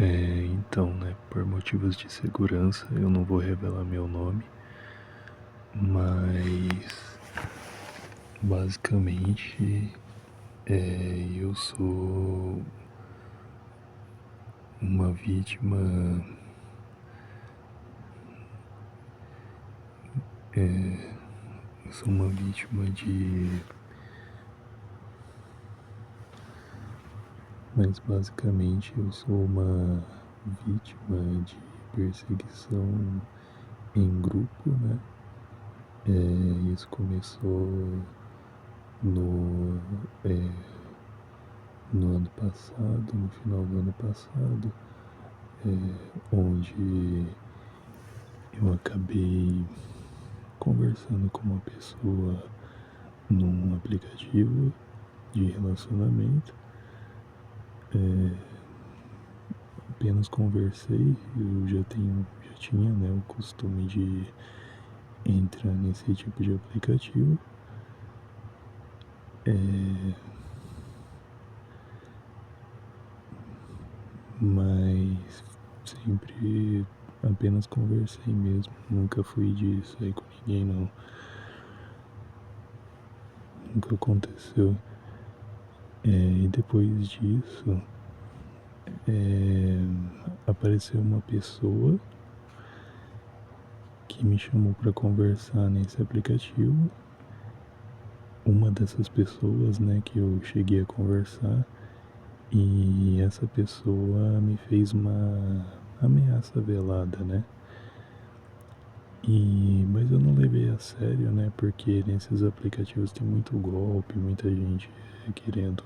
Então, né, por motivos de segurança, eu não vou revelar meu nome, mas basicamente eu sou uma vítima, eu sou uma vítima mas basicamente eu sou uma vítima de perseguição em grupo, né? Isso começou no, é, no ano passado, no final do ano passado, onde eu acabei conversando com uma pessoa num aplicativo de relacionamento. Apenas conversei, eu já tinha, né, o costume de entrar nesse tipo de aplicativo. Mas sempre apenas conversei mesmo, nunca fui de sair com ninguém não, nunca aconteceu. E depois disso, apareceu uma pessoa que me chamou para conversar nesse aplicativo. Uma dessas pessoas, né, que eu cheguei a conversar, e essa pessoa me fez uma ameaça velada, né? Mas eu não levei a sério, né? Porque nesses aplicativos tem muito golpe, muita gente querendo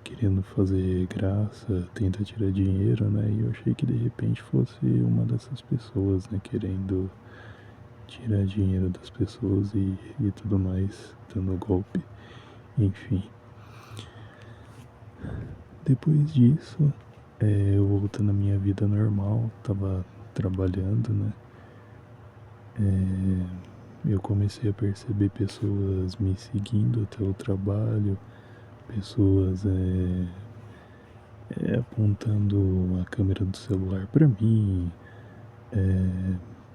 querendo fazer graça, tenta tirar dinheiro, né? E eu achei que de repente fosse uma dessas pessoas, né? Querendo tirar dinheiro das pessoas e tudo mais, dando golpe, enfim. Depois disso, eu voltando à minha vida normal, tava trabalhando, né? Eu comecei a perceber pessoas me seguindo até o trabalho, pessoas apontando a câmera do celular para mim,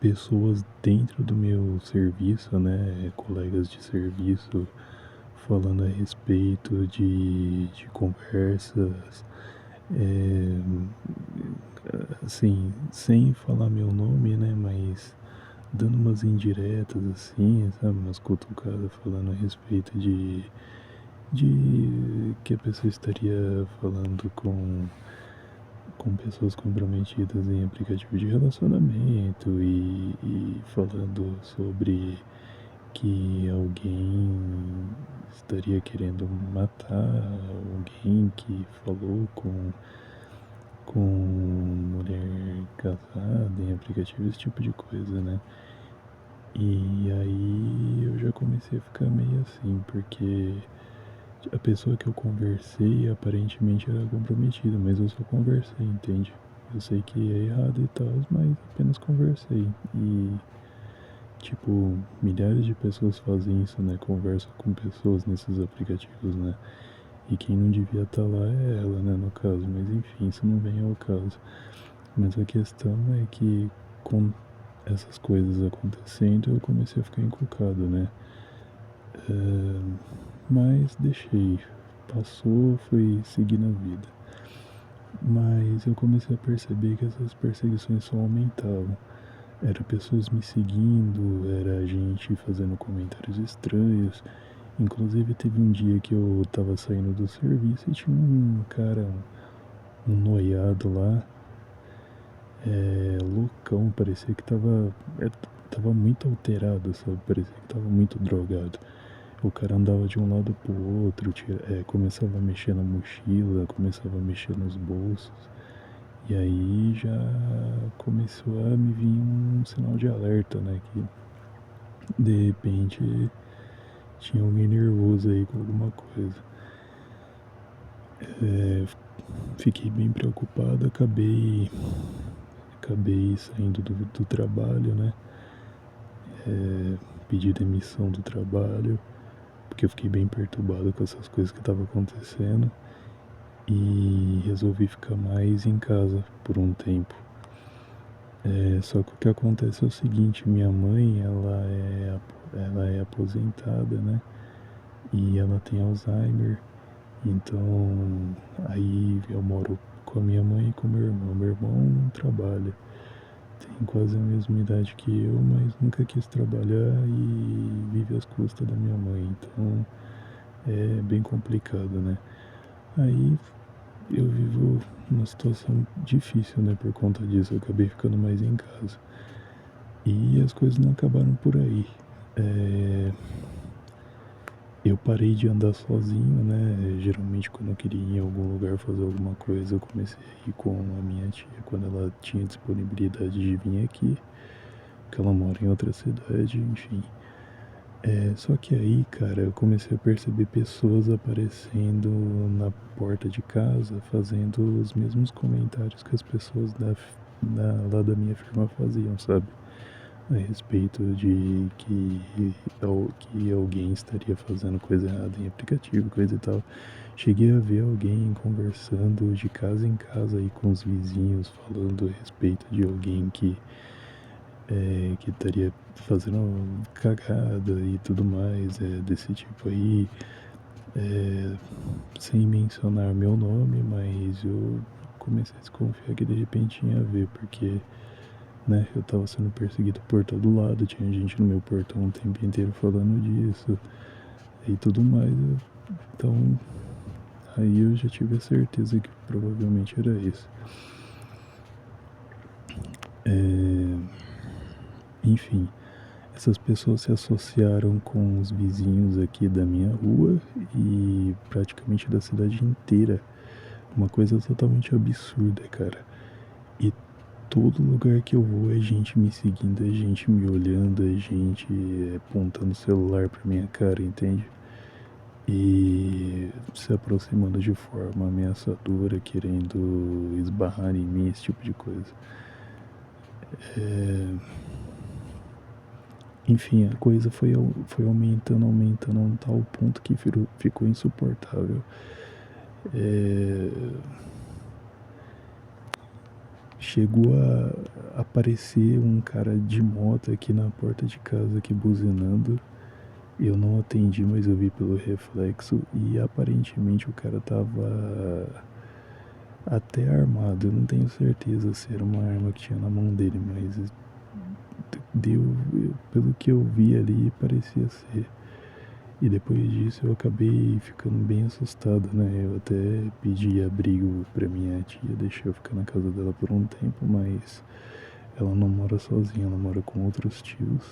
pessoas dentro do meu serviço, né, colegas de serviço, falando a respeito de conversas, é, assim, sem falar meu nome, né, mas dando umas indiretas assim, sabe, umas cutucadas falando a respeito de que a pessoa estaria falando com pessoas comprometidas em aplicativo de relacionamento e falando sobre que alguém estaria querendo matar alguém que falou com mulher casada em aplicativo, esse tipo de coisa, né? E aí eu já comecei a ficar meio assim, porque a pessoa que eu conversei aparentemente era comprometida, mas eu só conversei, entende? Eu sei que é errado e tal, mas apenas conversei. E, tipo, milhares de pessoas fazem isso, né? Conversam com pessoas nesses aplicativos, né? E quem não devia estar lá é ela, né? No caso, mas enfim, isso não vem ao caso. Mas a questão é que com essas coisas acontecendo, eu comecei a ficar encucado, né? Mas deixei, passou, fui seguindo a vida. Mas eu comecei a perceber que essas perseguições só aumentavam. Era pessoas me seguindo, era gente fazendo comentários estranhos. Inclusive teve um dia que eu tava saindo do serviço e tinha um cara, um noiado lá, loucão, parecia que tava muito alterado, sabe? Parecia que tava muito drogado. O cara andava de um lado pro outro, começava a mexer na mochila, começava a mexer nos bolsos. E aí já começou a me vir um sinal de alerta, né? Que de repente tinha alguém nervoso aí com alguma coisa. Fiquei bem preocupado, acabei saindo do trabalho, né? Pedi demissão do trabalho, porque eu fiquei bem perturbado com essas coisas que estavam acontecendo. e resolvi ficar mais em casa por um tempo. Só que o que acontece é o seguinte, minha mãe, ela é aposentada, né? E ela tem Alzheimer, então aí eu moro com a minha mãe e com o meu irmão. Meu irmão não trabalha, tem quase a mesma idade que eu, mas nunca quis trabalhar e vive às custas da minha mãe, então é bem complicado, né? Aí eu vivo uma situação difícil, né? Por conta disso, eu acabei ficando mais em casa. E as coisas não acabaram por aí. É, eu parei de andar sozinho, né? Geralmente quando eu queria ir em algum lugar fazer alguma coisa, eu comecei a ir com a minha tia quando ela tinha disponibilidade de vir aqui, porque ela mora em outra cidade, enfim. Só que aí, cara, eu comecei a perceber pessoas aparecendo na porta de casa, fazendo os mesmos comentários que as pessoas lá da minha firma faziam, sabe? A respeito de que alguém estaria fazendo coisa errada em aplicativo, coisa e tal. Cheguei a ver alguém conversando de casa em casa aí com os vizinhos, falando a respeito de alguém que estaria fazendo cagada e tudo mais, desse tipo aí, sem mencionar meu nome, mas eu comecei a desconfiar que de repente tinha a ver, porque, né, eu tava sendo perseguido por todo lado, tinha gente no meu portão o tempo inteiro falando disso e tudo mais. Então, aí eu já tive a certeza que provavelmente era isso. Enfim, essas pessoas se associaram com os vizinhos aqui da minha rua e praticamente da cidade inteira. Uma coisa totalmente absurda, cara. E todo lugar que eu vou é gente me seguindo, é gente me olhando, é gente apontando o celular pra minha cara, entende? E se aproximando de forma ameaçadora, querendo esbarrar em mim, esse tipo de coisa. Enfim, a coisa foi aumentando, aumentando a um tal ponto que ficou insuportável. Chegou a aparecer um cara de moto aqui na porta de casa, aqui buzinando. Eu não atendi, mas eu vi pelo reflexo e aparentemente o cara tava até armado. Eu não tenho certeza se era uma arma que tinha na mão dele, mas pelo que eu vi ali, parecia ser. E depois disso eu acabei ficando bem assustado, né? Eu até pedi abrigo pra minha tia, deixei eu ficar na casa dela por um tempo, mas ela não mora sozinha, ela mora com outros tios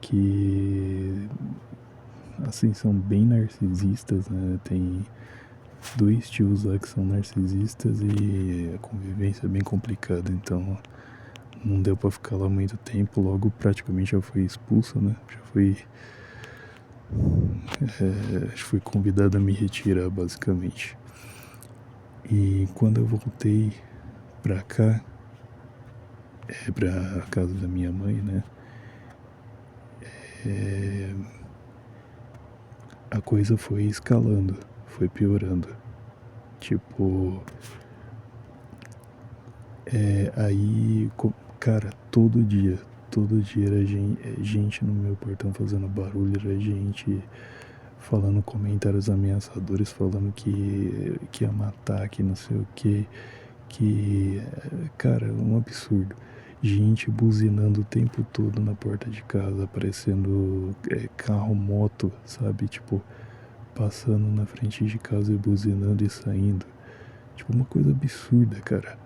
que, assim, são bem narcisistas, né? Tem dois tios lá que são narcisistas e a convivência é bem complicada, então não deu pra ficar lá muito tempo, logo praticamente já fui expulso, né? Fui convidado a me retirar, basicamente. E quando eu voltei pra cá, pra casa da minha mãe, né? A coisa foi escalando, foi piorando. Tipo, aí, cara, todo dia era gente no meu portão fazendo barulho, era gente falando comentários ameaçadores, falando que ia matar, que não sei o que, cara, um absurdo. Gente buzinando o tempo todo na porta de casa, aparecendo carro, moto, sabe? Tipo, passando na frente de casa e buzinando e saindo. Tipo, uma coisa absurda, cara.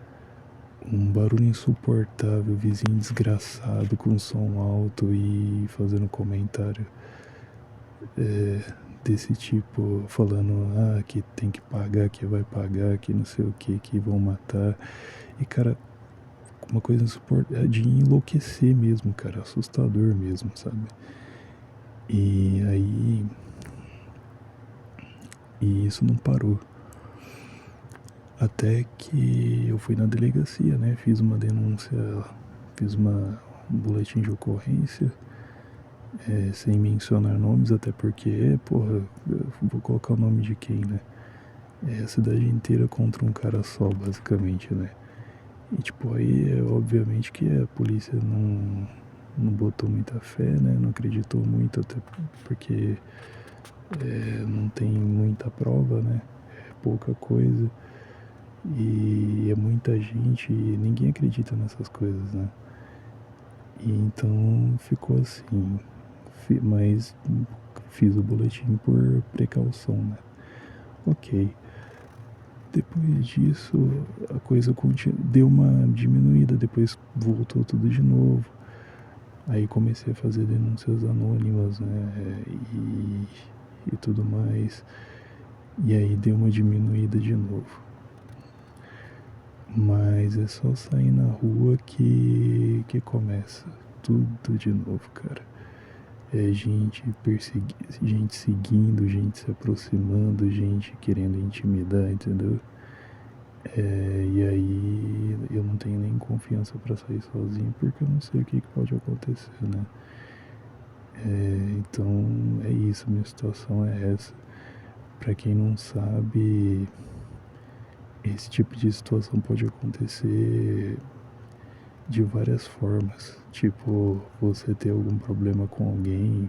Um barulho insuportável, vizinho desgraçado com som alto e fazendo comentário desse tipo, falando que tem que pagar, que vai pagar, que não sei o que vão matar. E cara, uma coisa insuportável, de enlouquecer mesmo, cara, assustador mesmo, sabe? E aí. E isso não parou. Até que eu fui na delegacia, né? Fiz uma denúncia, fiz um boletim de ocorrência, sem mencionar nomes, até porque, porra, eu vou colocar o nome de quem, né? É a cidade inteira contra um cara só, basicamente, né? E tipo, aí é obviamente que a polícia não botou muita fé, né? Não acreditou muito, até porque não tem muita prova, né? É pouca coisa e é muita gente e ninguém acredita nessas coisas, né? E então ficou assim, mas fiz o boletim por precaução, né? Ok. Depois disso, a coisa deu uma diminuída, depois voltou tudo de novo. Aí comecei a fazer denúncias anônimas, né? E tudo mais. E aí deu uma diminuída de novo. Mas é só sair na rua que começa tudo de novo, cara. É gente gente seguindo, gente se aproximando, gente querendo intimidar, entendeu? E aí eu não tenho nem confiança pra sair sozinho porque eu não sei o que pode acontecer, né? Então é isso, minha situação é essa. Pra quem não sabe, esse tipo de situação pode acontecer de várias formas. Tipo, você ter algum problema com alguém,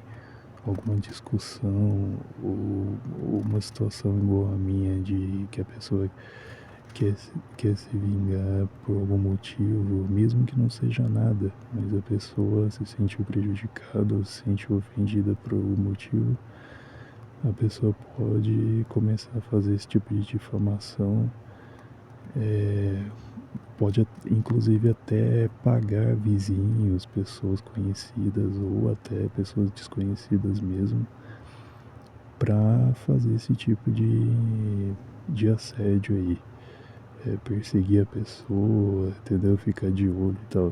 alguma discussão, ou uma situação igual a minha de que a pessoa quer se vingar por algum motivo, mesmo que não seja nada, mas a pessoa se sentiu prejudicada ou se sentiu ofendida por algum motivo, a pessoa pode começar a fazer esse tipo de difamação, pode inclusive até pagar vizinhos, pessoas conhecidas ou até pessoas desconhecidas mesmo, para fazer esse tipo de assédio aí. Perseguir a pessoa, entendeu? Ficar de olho e tal.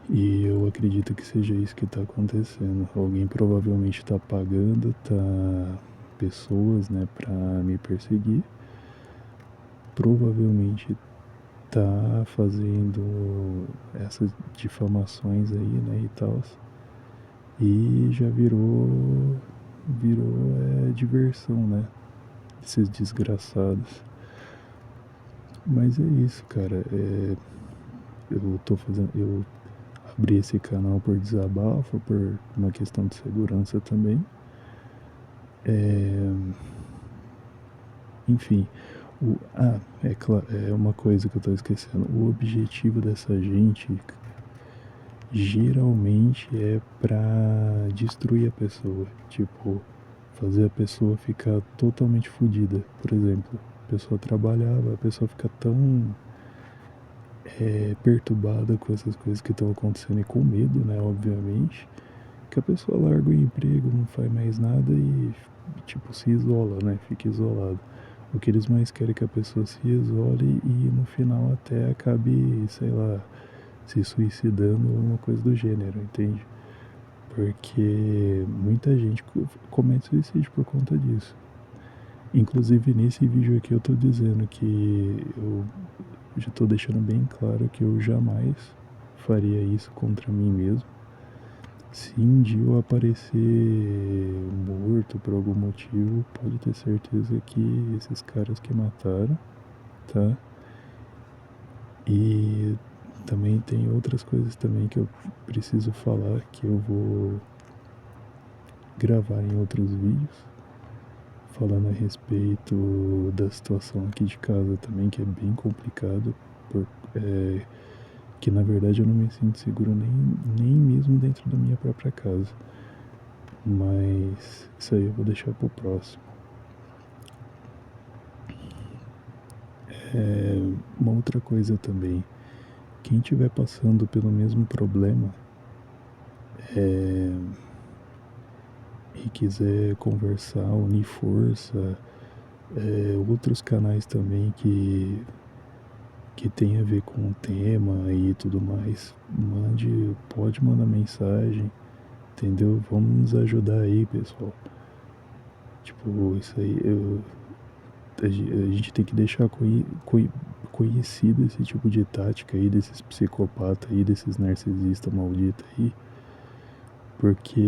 E eu acredito que seja isso que está acontecendo. Alguém provavelmente está pagando pessoas, né, para me perseguir. Provavelmente tá fazendo essas difamações aí, né, e tal. E já virou diversão, né? Esses desgraçados. Mas é isso, cara. Eu abri esse canal por desabafo, por uma questão de segurança também. Enfim, é uma coisa que eu tô esquecendo. O objetivo dessa gente geralmente é pra destruir a pessoa. Tipo, fazer a pessoa ficar totalmente fodida. Por exemplo, a pessoa trabalhava, a pessoa fica tão perturbada com essas coisas que estão acontecendo e com medo, né, obviamente, que a pessoa larga o emprego, não faz mais nada e, tipo, se isola, né, fica isolado. O que eles mais querem é que a pessoa se isole e no final até acabe, sei lá, se suicidando ou uma coisa do gênero, entende? Porque muita gente comete suicídio por conta disso. Inclusive nesse vídeo aqui eu tô dizendo que eu já tô deixando bem claro que eu jamais faria isso contra mim mesmo. Se um dia eu aparecer morto por algum motivo, pode ter certeza que esses caras que mataram, tá? E também tem outras coisas também que eu preciso falar que eu vou gravar em outros vídeos, falando a respeito da situação aqui de casa também, que é bem complicado, que na verdade eu não me sinto seguro nem mesmo dentro da minha própria casa. Mas isso aí eu vou deixar pro próximo. Uma outra coisa também, quem estiver passando pelo mesmo problema e quiser conversar, unir força, outros canais também que tem a ver com o tema e tudo mais, pode mandar mensagem, entendeu? Vamos nos ajudar aí, pessoal. Tipo, isso aí, a gente tem que deixar conhecido esse tipo de tática aí, desses psicopatas aí, desses narcisistas malditos aí, Porque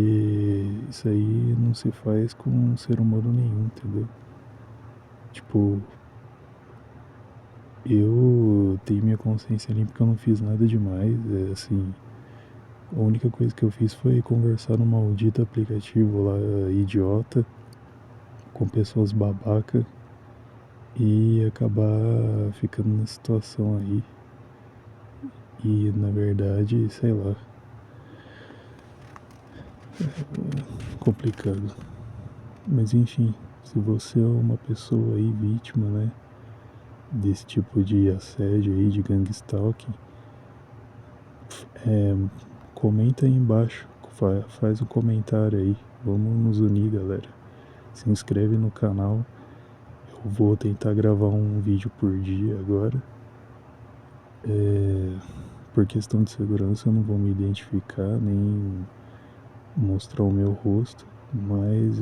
isso aí não se faz com um ser humano nenhum, entendeu? Tipo, eu tenho minha consciência limpa porque eu não fiz nada demais. É assim, a única coisa que eu fiz foi conversar no maldito aplicativo lá, idiota, com pessoas babaca e acabar ficando na situação aí. E na verdade, sei lá, complicado. Mas enfim, se você é uma pessoa aí vítima, né, desse tipo de assédio aí, de gang stalking, comenta aí embaixo, faz um comentário aí. Vamos nos unir, galera. Se inscreve no canal. Eu vou tentar gravar um vídeo por dia agora. Por questão de segurança eu não vou me identificar, nem mostrar o meu rosto, mas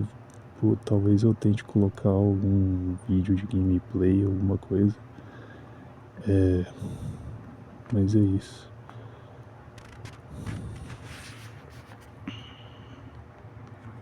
talvez eu tente colocar algum vídeo de gameplay, alguma coisa. Mas é isso.